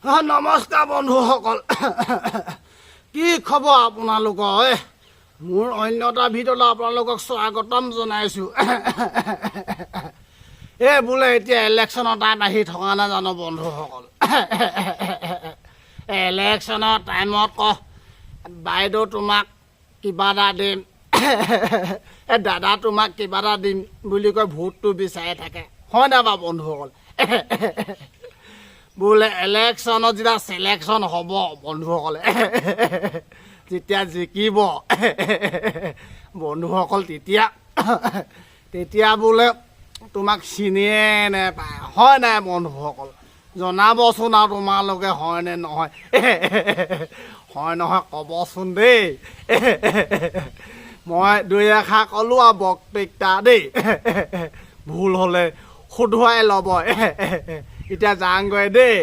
নমস্কাৰ বন্ধুসকল কি খবৰ আপোনালোকৰ মোৰ অন্যতাৰ ভিতৰত আপোনালোকক স্বাগতম জনাইছোঁ বোলে এতিয়া ইলেকশ্যনৰ টাইম আহি থকা নাই জানো বন্ধুসকল ইলেকশ্যনৰ টাইমত বাইদেউ তোমাক কিবা এটা দিম দাদা তোমাক কিবা এটা দিম বুলি কৈ ভোটটো বিচাৰি থাকে হয় নাই বাৰু বন্ধুসকল বোলে ইলেকশ্যনত যেতিয়া চিলেকশ্যন হ'ব বন্ধুসকলে যেতিয়া জিকিব বন্ধুসকল তেতিয়া বোলে তোমাক চিনিয়ে নেপায় হয় নাই বন্ধুসকল জনাবচোন আৰু তোমালোকে হয়নে নহয় হয় নহয় ক'বচোন দেই মই দুই এষাৰ ক'লোঁ আৰু বক্তৃতা দেই ভুল হ'লে শুধুৱাই ল'ব এতিয়া যাওঁগৈ দেই